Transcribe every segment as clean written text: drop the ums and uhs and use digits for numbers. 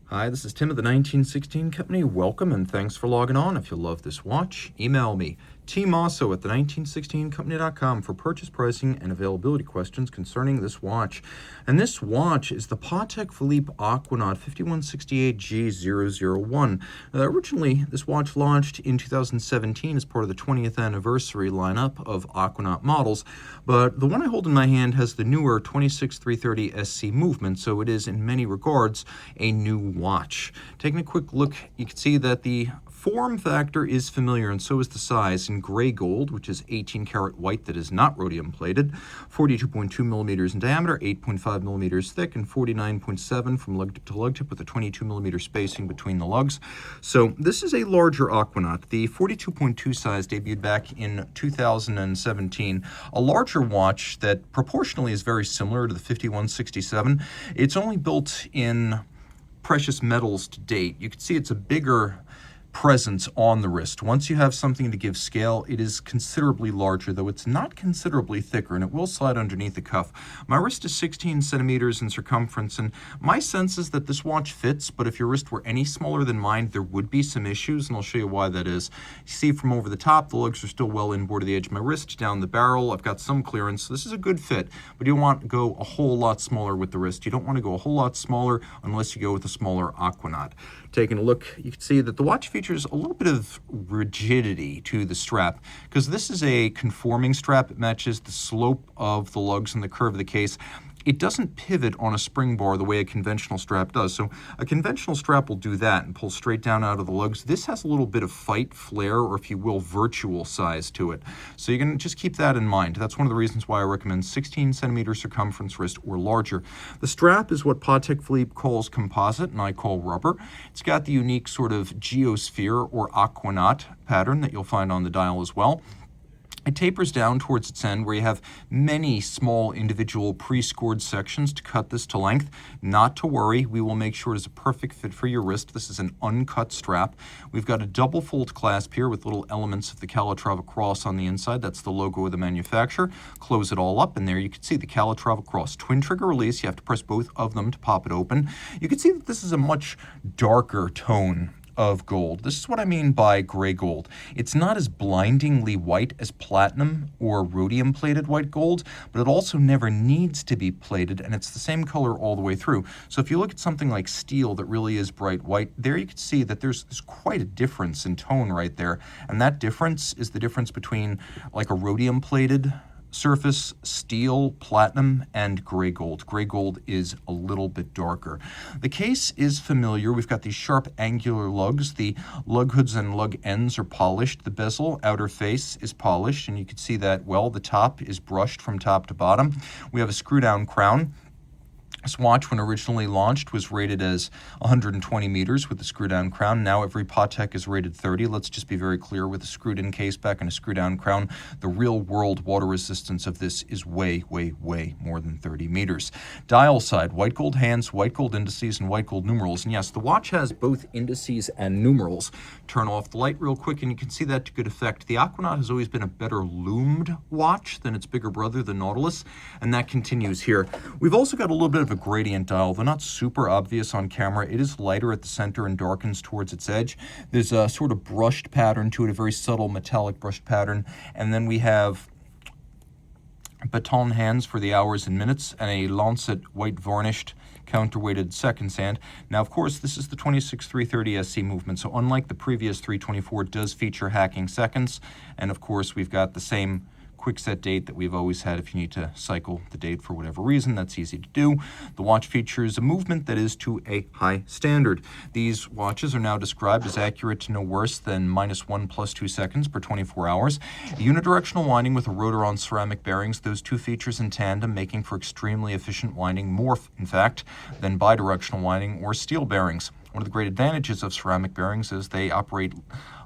Hi, this is Tim of the 1916 Company. Welcome and thanks for logging on. If you love this watch, email me, Team Mosso at the1916company.com for purchase pricing and availability questions concerning this watch. And this watch is the Patek Philippe Aquanaut 5168G-001. Originally, this watch launched in 2017 as part of the 20th anniversary lineup of Aquanaut models, but the one I hold in my hand has the newer 26330 SC movement, so it is in many regards a new watch. Taking a quick look, you can see that the form factor is familiar, and so is the size in gray gold, which is 18 karat white that is not rhodium plated, 42.2 millimeters in diameter, 8.5 millimeters thick, and 49.7 from lug to lug tip with a 22 millimeter spacing between the lugs. So this is a larger Aquanaut. The 42.2 size debuted back in 2017. A larger watch that proportionally is very similar to the 5167. It's only built in precious metals to date. You can see it's a bigger presence on the wrist. Once you have something to give scale, it is considerably larger, though it's not considerably thicker, and it will slide underneath the cuff. My wrist is 16 centimeters in circumference, and my sense is that this watch fits, but if your wrist were any smaller than mine, there would be some issues, and I'll show you why that is. You see from over the top, the lugs are still well inboard of the edge of my wrist. Down the barrel, I've got some clearance, so this is a good fit, but you don't want to go a whole lot smaller with the wrist. You don't want to go a whole lot smaller unless you go with a smaller Aquanaut. Taking a look, you can see that the watch features a little bit of rigidity to the strap, because this is a conforming strap. It matches the slope of the lugs and the curve of the case. It doesn't pivot on a spring bar the way a conventional strap does. So a conventional strap will do that and pull straight down out of the lugs. This has a little bit of fight, flair, or if you will, virtual size to it. So you can just keep that in mind. That's one of the reasons why I recommend 16 centimeter circumference wrist or larger. The strap is what Patek Philippe calls composite and I call rubber. It's got the unique sort of geosphere or Aquanaut pattern that you'll find on the dial as well. It tapers down towards its end where you have many small individual pre-scored sections to cut this to length. Not to worry, we will make sure it is a perfect fit for your wrist. This is an uncut strap. We've got a double fold clasp here with little elements of the Calatrava cross on the inside. That's the logo of the manufacturer. Close it all up, and there you can see the Calatrava cross. Twin trigger release, you have to press both of them to pop it open. You can see that this is a much darker tone of gold. This is what I mean by gray gold. It's not as blindingly white as platinum or rhodium plated white gold, but it also never needs to be plated, and it's the same color all the way through. So if you look at something like steel that really is bright white, there you can see that there's quite a difference in tone right there, and that difference is the difference between like a rhodium plated surface, steel, platinum, and gray gold. Gray gold is a little bit darker. The case is familiar. We've got these sharp angular lugs. The lug hoods and lug ends are polished. The bezel, outer face, is polished, and you can see that well. The top is brushed from top to bottom. We have a screw-down crown. This watch, when originally launched, was rated as 120 meters with the screw-down crown. Now every Patek is rated 30. Let's just be very clear, with a screwed-in case back and a screw-down crown, the real-world water resistance of this is way, way, way more than 30 meters. Dial side, white gold hands, white gold indices, and white gold numerals. And yes, the watch has both indices and numerals. Turn off the light real quick, and you can see that to good effect. The Aquanaut has always been a better loomed watch than its bigger brother, the Nautilus, and that continues here. We've also got a little bit of a gradient dial. They're not super obvious on camera. It is lighter at the center and darkens towards its edge. There's a sort of brushed pattern to it, a very subtle metallic brushed pattern. And then we have baton hands for the hours and minutes and a lancet white varnished counterweighted seconds hand. Now, of course, this is the 26330 SC movement, so unlike the previous 324, it does feature hacking seconds. And of course, we've got the same quick set date that we've always had. If you need to cycle the date for whatever reason, that's easy to do. The watch features a movement that is to a high standard. These watches are now described as accurate to no worse than -1 + 2 seconds per 24 hours. Unidirectional winding with a rotor on ceramic bearings, those two features in tandem making for extremely efficient winding, more in fact than bidirectional winding or steel bearings. One of the great advantages of ceramic bearings is they operate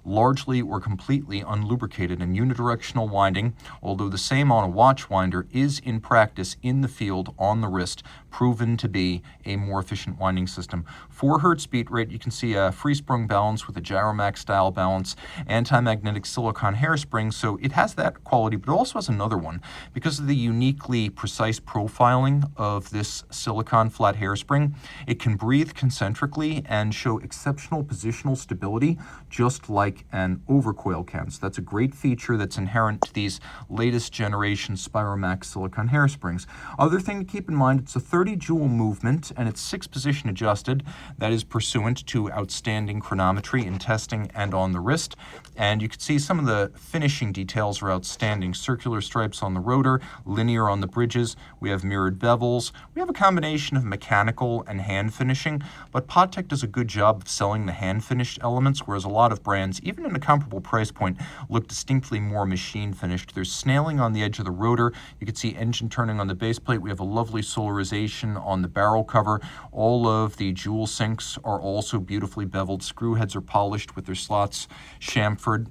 largely or completely unlubricated, and unidirectional winding, although the same on a watch winder, is in practice in the field on the wrist proven to be a more efficient winding system. 4 hertz beat rate, you can see a free sprung balance with a Gyromax style balance, anti-magnetic silicone hairspring, so it has that quality, but it also has another one. Because of the uniquely precise profiling of this silicone flat hairspring, it can breathe concentrically and show exceptional positional stability, just like an overcoil can. So that's a great feature that's inherent to these latest generation Spiromax silicone hairsprings. Other thing to keep in mind, it's a 30 joule movement and it's 6 position adjusted. That is pursuant to outstanding chronometry in testing and on the wrist. And you can see some of the finishing details are outstanding. Circular stripes on the rotor, linear on the bridges. We have mirrored bevels. We have a combination of mechanical and hand finishing, but Patek does a good job of selling the hand finished elements, whereas a lot of brands, even in a comparable price point, look distinctly more machine finished. There's snailing on the edge of the rotor. You can see engine turning on the base plate. We have a lovely solarization on the barrel cover. All of the jewel sinks are also beautifully beveled. Screw heads are polished with their slots chamfered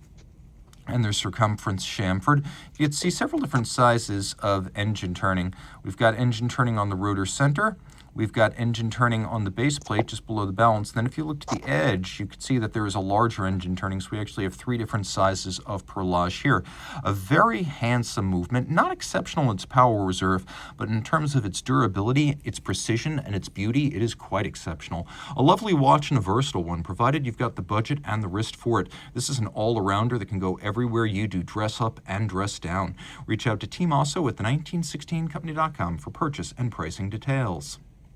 and their circumference chamfered. You can see several different sizes of engine turning. We've got engine turning on the rotor center. We've got engine turning on the base plate just below the balance. Then if you look to the edge, you can see that there is a larger engine turning, so we actually have 3 different sizes of perlage here. A very handsome movement, not exceptional in its power reserve, but in terms of its durability, its precision, and its beauty, it is quite exceptional. A lovely watch and a versatile one, provided you've got the budget and the wrist for it. This is an all-arounder that can go everywhere you do dress up and dress down. Reach out to Team Mosso at the 1916company.com for purchase and pricing details.